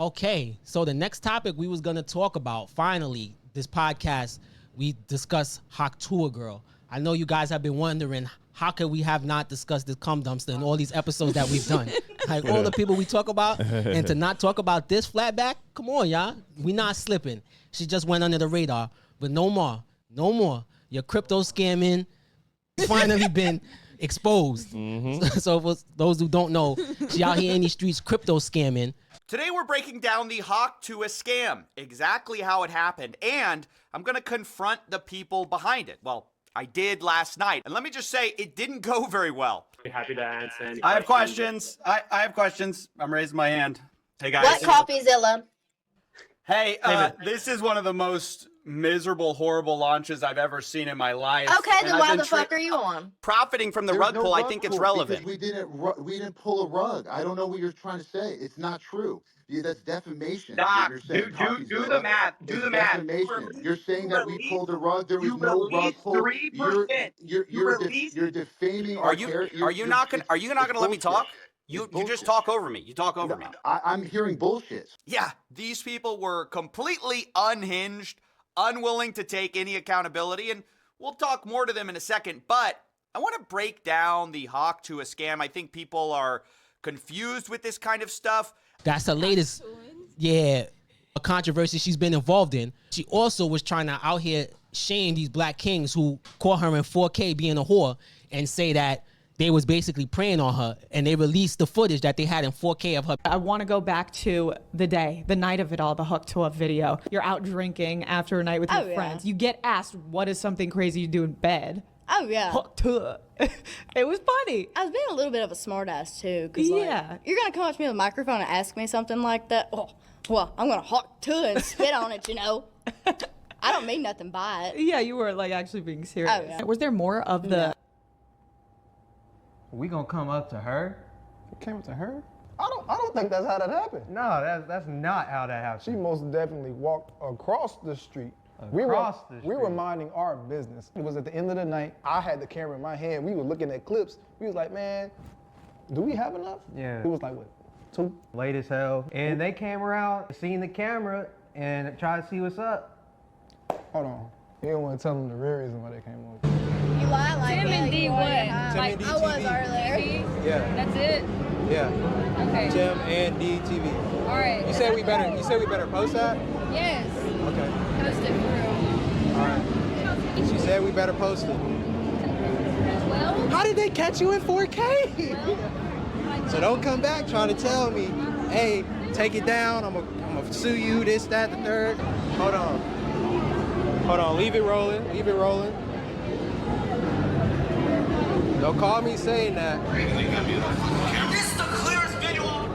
Okay, so the next topic we was gonna talk about, finally, this podcast, we discuss Hauk girl. I know you guys have been wondering, how could we have not discussed this cum dumpster in all these episodes that we've done? Like all the people we talk about, and to not talk about this flatback, come on, y'all. We not slipping. She just went under the radar, but no more. Your crypto scamming finally been exposed. So for those who don't know, she out here in these streets crypto scamming. Today we're breaking down the Hauk scam, exactly how it happened, and I'm going to confront the people behind it. Well, I did last night, and let me just say, it didn't go very well. Happy to answer any I have questions. I have questions. I'm raising my hand. Hey, guys. What CopyZilla? Hey, this is one of the most miserable, horrible launches I've ever seen in my life. Okay, then why the fuck are you on? Profiting from the rug pull, I think it's relevant. We didn't pull a rug. I don't know what you're trying to say. It's not true. That's defamation. Doc, You're saying do the math. Do the math. Defamation. You're saying that we pulled a rug. There was no rug pull. 3%. You're defaming our character. Are you not gonna let me talk? You just talk over me. You talk over me. I'm hearing bullshit. Yeah, these people were completely unhinged, unwilling to take any accountability, and we'll talk more to them in a second, but I want to break down the Hauk scam. I think people are confused with this kind of stuff. That's the latest, a controversy she's been involved in. She also was trying to out here shame these black kings who caught her in 4K being a whore and say that they was basically preying on her, and they released the footage that they had in 4K of her. I want to go back to the night of it all, the Hauk video. You're out drinking after a night with your friends. You get asked, what is something crazy you do in bed? Oh, yeah. Hauk. It was funny. I was being a little bit of a smartass, too. Cause, you're going to come up to me with a microphone and ask me something like that? Oh, well, I'm going to Hauk and spit on it, you know? I don't mean nothing by it. Yeah, you were, actually being serious. Oh, yeah. Was there more of the... No. We gonna come up to her? You came up to her? I don't think that's how that happened. No, that's not how that happened. She most definitely walked across the street. We were minding our business. It was at the end of the night. I had the camera in my hand. We were looking at clips. We was like, man, do we have enough? Yeah. It was like, what, 2? Late as hell. And they came around, seen the camera, and tried to see what's up. Hold on. You don't want to tell them the real reason why they came over. You lie like Tim and D what? Like I was earlier. Yeah. That's it? Yeah. Okay. Tim and D TV. All right. You said we better post that? Yes. Okay. Post it for real. All right. She said we better post it. Well. How did they catch you in 4K? So don't come back trying to tell me, hey, take it down. I'm gonna sue you. This, that, the third. Hold on. Leave it rolling. Don't call me saying that. This is the clearest video.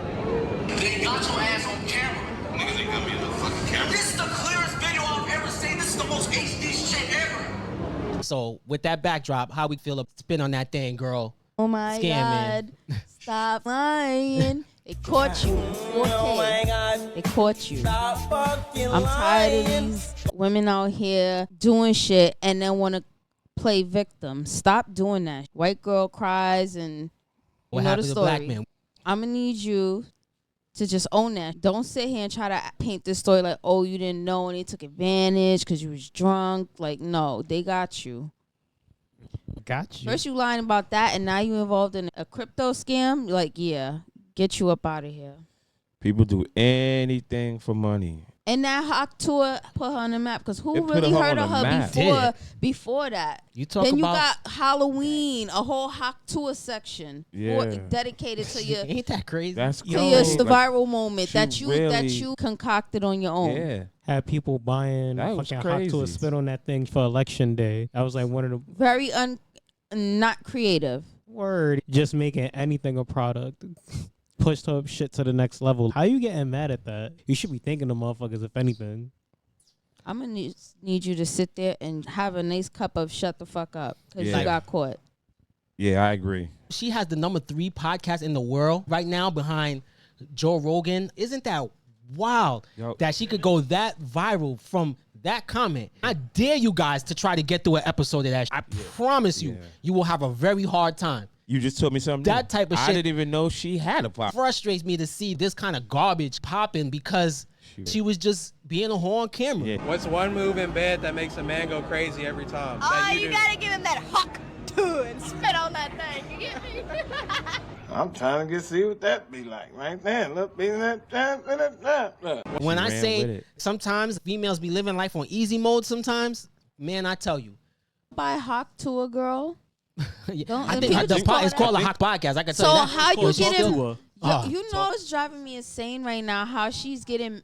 They got your ass on camera. Niggas ain't got me in the fucking camera. This is the clearest video I've ever seen. This is the most HD shit ever. So with that backdrop, how we feel spin on that thing, girl? Oh my Scamming. God. Stop lying. They caught you. 4K. They caught you. I'm tired of these women out here doing shit and then want to play victim. Stop doing that. White girl cries and What know the happened to story. black men? I'm going to need you to just own that. Don't sit here and try to paint this story like, oh, you didn't know and they took advantage because you was drunk. Like, no, they got you. Got you. First you lying about that and now you involved in a crypto scam. Like, yeah, get you up out of here. People do anything for money. And that Hauk put her on the map because who It put really her heard on of the her map. before that? You talk then you about got Halloween, a whole Hauk section dedicated to your ain't that crazy? That's to cool. your Like, viral moment she that really- you concocted on your own. Yeah. Had people buying That was fucking Hauk to a crazy. spit on that thing for election day. That was like one of the Very not creative. word. Just making anything a product. Pushed her shit to the next level. How you getting mad at that? You should be thanking the motherfuckers if anything. I'm gonna need you to sit there and have a nice cup of shut the fuck up because Yeah. you got caught. Yeah, I agree. She has the number 3 podcast in the world right now behind Joe Rogan. Isn't that wild that she could go that viral from that comment? I dare you guys to try to get through an episode of that. I promise you, you will have a very hard time. You just told me something. That type of I shit didn't even know she had a podcast. frustrates me to see this kind of garbage popping because she was just being a whore on camera. Yeah. What's one move in bed that makes a man go crazy every time? Oh, you gotta give him that Hauk to and spit on that thing. You get me? I'm trying to see what that be like right there. Look, be that. When I ran with say it. sometimes females be living life on easy mode sometimes, man, I tell you. By Hauk to a girl. Don't I let think me just call it's that. called a Hauk podcast. I can tell So you that. how you get him? Oh, You know what's driving me insane right now? How she's getting.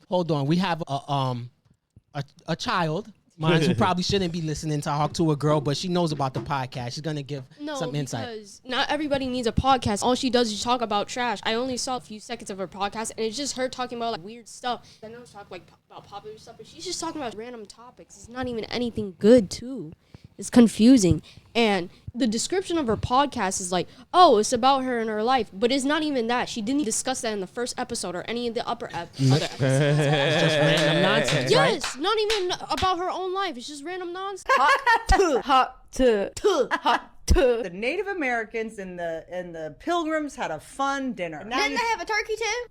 hold on. We have a child. Mine who probably shouldn't be listening to Hauk to a girl, but she knows about the podcast. She's gonna give some insight. Because not everybody needs a podcast. All she does is talk about trash. I only saw a few seconds of her podcast, and it's just her talking about like weird stuff. I know she's talking like about popular stuff, but she's just talking about random topics. It's not even anything good, too. It's confusing. And the description of her podcast is like, oh, it's about her and her life. But it's not even that. She didn't discuss that in the first episode or any of the other episodes. It's just random nonsense, right? Yes, not even about her own life. It's just random nonsense. The Native Americans and the Pilgrims had a fun dinner. Didn't they have a turkey too?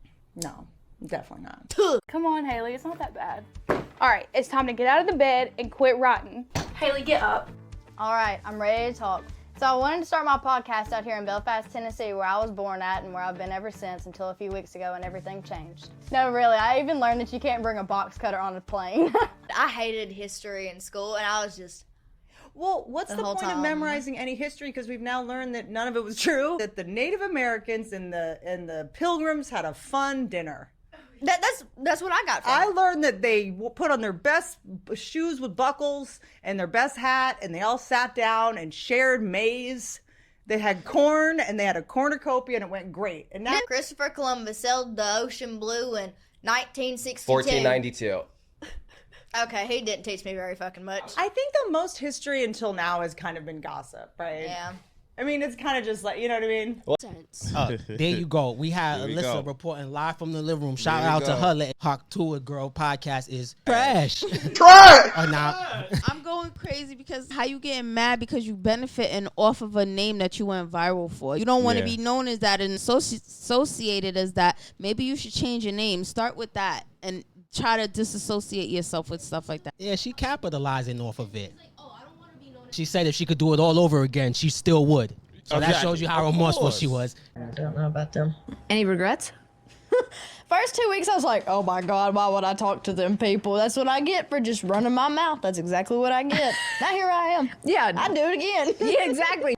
No, definitely not. Come on, Haley. It's not that bad. All right, it's time to get out of the bed and quit rotting. Haley, get up. All right, I'm ready to talk. So I wanted to start my podcast out here in Belfast, Tennessee, where I was born at and where I've been ever since until a few weeks ago and everything changed. No, really, I even learned that you can't bring a box cutter on a plane. I hated history in school and I was just... Well, what's the whole point of time. memorizing any history? Because we've now learned that none of it was true. That the Native Americans and the Pilgrims had a fun dinner. That's what I got from I it. learned that they put on their best shoes with buckles and their best hat, and they all sat down and shared maize. They had corn, and they had a cornucopia, and it went great. And now Christopher Columbus sailed the ocean blue in 1962. 1492. Okay, he didn't teach me very fucking much. I think the most history until now has kind of been gossip, right? Yeah. I mean, it's kind of just like, you know what I mean? There you go. We had Here we Alyssa go. reporting live from the living room. Shout Here we out to go. her. Hauk to a Girl podcast is trash. Try Oh, now, I'm going crazy because how you getting mad because you benefiting off of a name that you went viral for. You don't want to Yeah. be known as that and associated as that. Maybe you should change your name. Start with that and try to disassociate yourself with stuff like that. yeah, she capitalizing off of it. She said if she could do it all over again, she still would. So that Exactly. shows you how Of remorseful course. she was. I don't know about them. Any regrets? First 2 weeks, I was like, oh my God, why would I talk to them people? That's what I get for just running my mouth. That's exactly what I get. Now here I am. Yeah. I do it again. Yeah, exactly.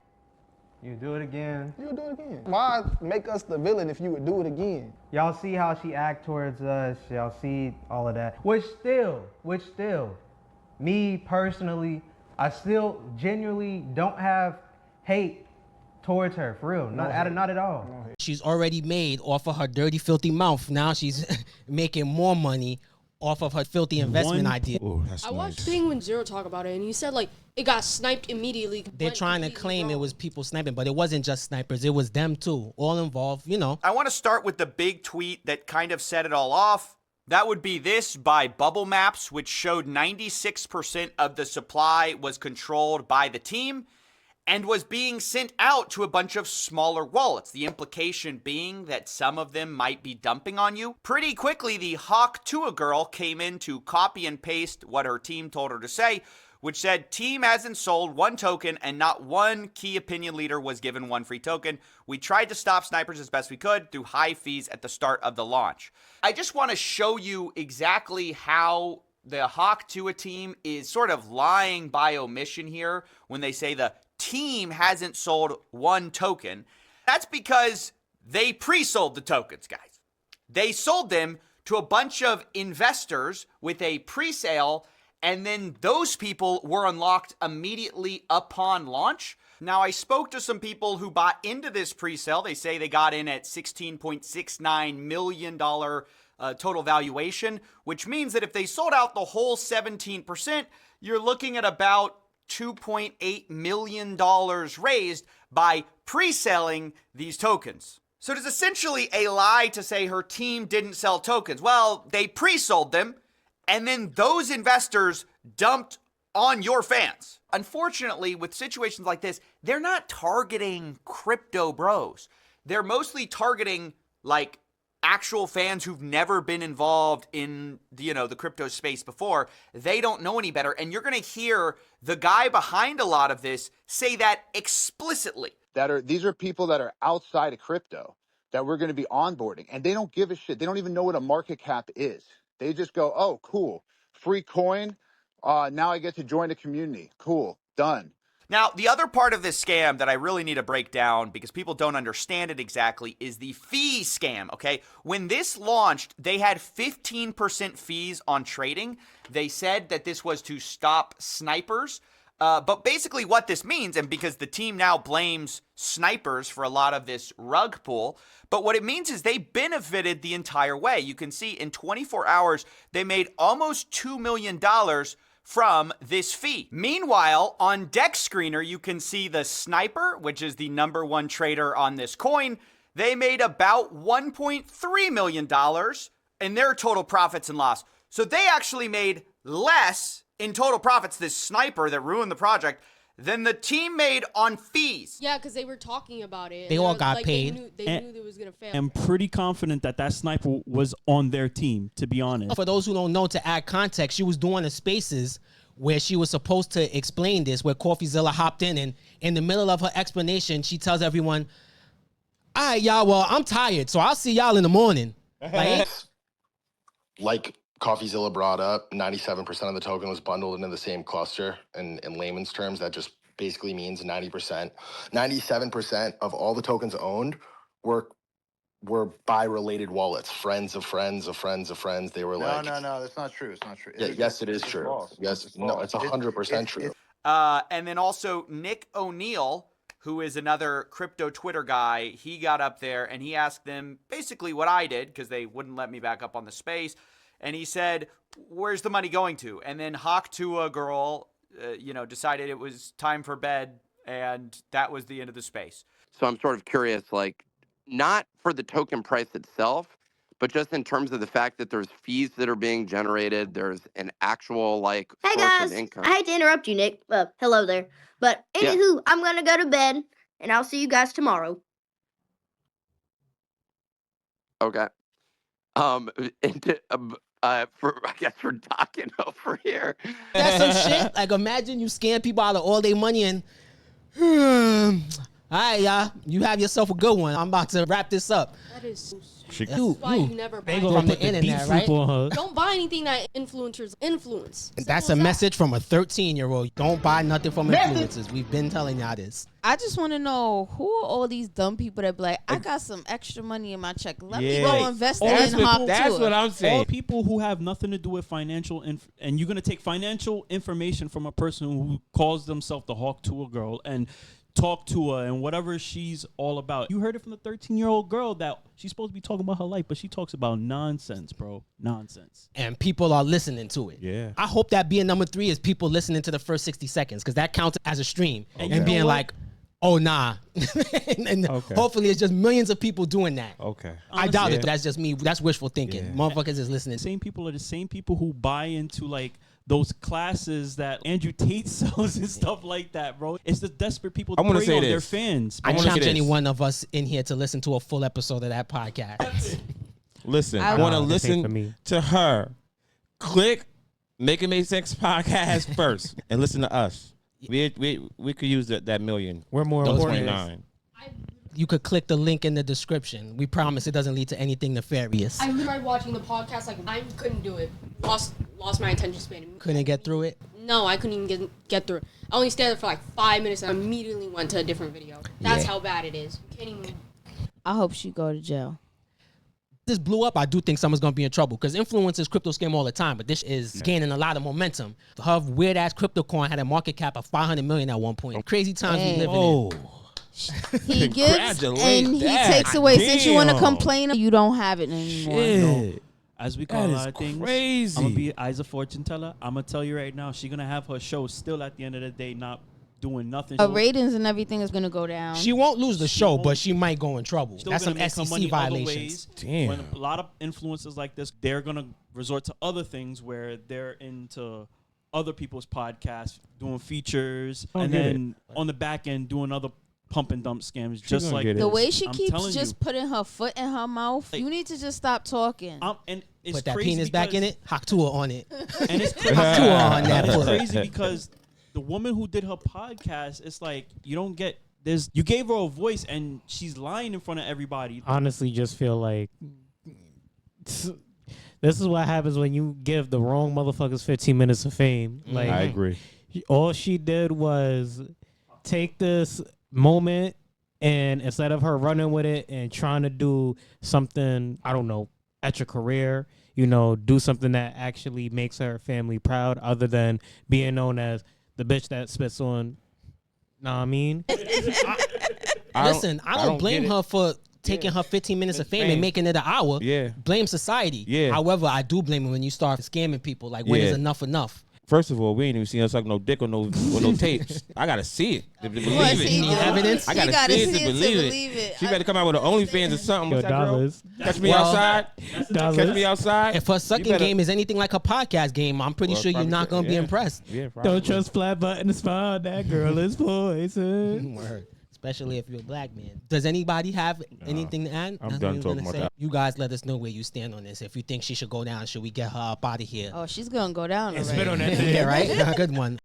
You do it again. You'll do it again. Why make us the villain if you would do it again? Y'all see how she act towards us. Y'all see all of that. Which still, me personally, I still genuinely don't have hate towards her, for real. Not at all. She's already made off of her dirty, filthy mouth. Now she's making more money off of her filthy investment idea. Oh, that's I watched nice. Penguin Zero talk about it, and he said like it got sniped immediately. They're trying to claim it was people sniping, but it wasn't just snipers. It was them too, all involved, you know. I want to start with the big tweet that kind of set it all off. That would be this by Bubble Maps, which showed 96% of the supply was controlled by the team and was being sent out to a bunch of smaller wallets. The implication being that some of them might be dumping on you. Pretty quickly, the Hauk to a Girl came in to copy and paste what her team told her to say, which said, team hasn't sold one token and not one key opinion leader was given one free token. We tried to stop snipers as best we could through high fees at the start of the launch. I just want to show you exactly how the Hauk to a team is sort of lying by omission here when they say the team hasn't sold one token. That's because they pre-sold the tokens, guys. They sold them to a bunch of investors with a pre-sale, and then those people were unlocked immediately upon launch. Now, I spoke to some people who bought into this pre-sale. They say they got in at $16.69 million total valuation, which means that if they sold out the whole 17%, you're looking at about $2.8 million raised by pre-selling these tokens. So it is essentially a lie to say her team didn't sell tokens. Well, they pre-sold them, and then those investors dumped on your fans. Unfortunately, with situations like this, they're not targeting crypto bros. They're mostly targeting like actual fans who've never been involved in the crypto space before. They don't know any better. And you're going to hear the guy behind a lot of this say that explicitly. These are people that are outside of crypto that we're going to be onboarding, and they don't give a shit. They don't even know what a market cap is. They just go, oh, cool, free coin. Now I get to join a community. Cool, done. Now, the other part of this scam that I really need to break down because people don't understand it exactly is the fee scam, okay? When this launched, they had 15% fees on trading. They said that this was to stop snipers. But basically what this means, and because the team now blames snipers for a lot of this rug pull, but what it means is they benefited the entire way. You can see in 24 hours, they made almost $2 million from this fee. Meanwhile, on Dex Screener, you can see the sniper, which is the number one trader on this coin. They made about $1.3 million in their total profits and loss. So they actually made less in total profits, this sniper that ruined the project, than the team made on fees. Yeah, because they were talking about it. They all got paid. They knew it was going to fail. I'm pretty confident that sniper was on their team, to be honest. For those who don't know, to add context, she was doing the spaces where she was supposed to explain this, where CoffeeZilla hopped in, and in the middle of her explanation, she tells everyone, all right, y'all, well, I'm tired, so I'll see y'all in the morning. Like CoffeeZilla brought up, 97% of the token was bundled into the same cluster. And in layman's terms, that just basically means 90%. 97% of all the tokens owned were by related wallets, friends of friends of friends of friends. They were No, like, no, that's not true. It's not true. Yes, it is true. False. Yes, no, it's 100% true. And then also Nick O'Neill, who is another crypto Twitter guy, he got up there and he asked them basically what I did because they wouldn't let me back up on the space. And he said, where's the money going to? And then Hauk to a girl, decided it was time for bed. And that was the end of the space. So I'm sort of curious, like, not for the token price itself, but just in terms of the fact that there's fees that are being generated. There's an actual, like, Hey source guys, of income. I hate to interrupt you, Nick. Hello there. But anywho, I'm gonna go to bed, and I'll see you guys tomorrow. Okay. I guess we're talking over here. That's some shit. Like, imagine you scam people out of all their money and, all right, y'all, you have yourself a good one. I'm about to wrap this up. That is That's why you never buy from the internet, right? Don't buy anything that influencers influence. That's a message from a 13-year-old. Don't buy nothing from influencers. We've been telling y'all this. I just want to know who are all these dumb people that be like, I got some extra money in my check. Let me go invest in Hauk. That's what I'm saying. All people who have nothing to do with financial and you're going to take financial information from a person who calls themselves the Hauk Tour girl and talk to her and whatever she's all about. You heard it from the 13-year-old girl that she's supposed to be talking about her life, but she talks about nonsense, bro. Nonsense. And people are listening to it. Yeah. I hope that being number 3 is people listening to the first 60 seconds because that counts as a stream. Okay. And being like, oh, nah. and hopefully it's just millions of people doing that. Okay. I doubt it. That's just me. That's wishful thinking. Yeah. Motherfuckers is listening. Same people are the same people who buy into, like, those classes that Andrew Tate sells and stuff like that, bro. It's the desperate people that prey on their fans. I challenge any one of us in here to listen to a full episode of that podcast. Listen, I want to listen to her. Click Make It Make Sense podcast first and listen to us. We could use that million. We're more important. 29. You could click the link in the description. We promise it doesn't lead to anything nefarious. I tried watching the podcast, like, I couldn't do it. Lost my attention span. Couldn't get through it? No, I couldn't even get through it. I only stayed there for like 5 minutes and I immediately went to a different video. That's how bad it is. You can't even. I hope she go to jail. This blew up, I do think someone's gonna be in trouble because influencers crypto scam all the time, but this is gaining a lot of momentum. Her weird ass crypto coin had a market cap of 500 million at one point. Crazy times we live in. He gives and he takes away. Since you want to complain, you don't have it anymore. No. As we call a lot of things, crazy. I'm gonna be eyes of fortune teller. I'm gonna tell you right now, she's gonna have her show still at the end of the day, not doing nothing. Her ratings and everything is gonna go down. She won't lose the show, but she might go in trouble. Still That's some gonna make her SEC money violations. other ways. When a lot of influencers like this, they're gonna resort to other things where they're into other people's podcasts, doing features, I don't and get then on the back end doing other pump and dump scams. Just gonna like get it. The way she I'm keeps telling just you. putting her foot in her mouth, you need to just stop talking. And it's Put that crazy penis back in because- it. Hauk Tua on it. And it's crazy. Hauk Tua on that It's foot. crazy because the woman who did her podcast, it's like you don't get this. You gave her a voice, and she's lying in front of everybody. Honestly, just feel like this is what happens when you give the wrong motherfuckers 15 minutes of fame. Like, I agree. All she did was take this moment, and instead of her running with it and trying to do something, I don't know, at your career, do something that actually makes her family proud, other than being known as the bitch that spits on. Know what I mean? Listen, I don't blame get it. her for taking her 15 minutes of fame and making it an hour. Yeah. Blame society. Yeah. However, I do blame her when you start scamming people. Like, when is Yeah. enough enough? First of all, we ain't even seen her suck no dick on no tapes. I gotta see it to believe Well, it. see, You need evidence? I gotta, see it to believe it. She better come out with an OnlyFans or something. Yo, What's that, girl? dollars. Catch me Well, outside. Catch me outside. If her sucking You better- game is anything like a podcast game, I'm pretty Well, sure you're probably not could, going to be yeah. impressed. Yeah, probably. Don't trust flat button to spot. That girl is poison. Word. Especially if you're a black man. Does anybody have anything to add? I'm Nothing done you're talking gonna about say? that. You guys let us know where you stand on this. If you think she should go down, should we get her up out of here? Oh, she's gonna go down already. Spit on that thing. Yeah, right? Good one.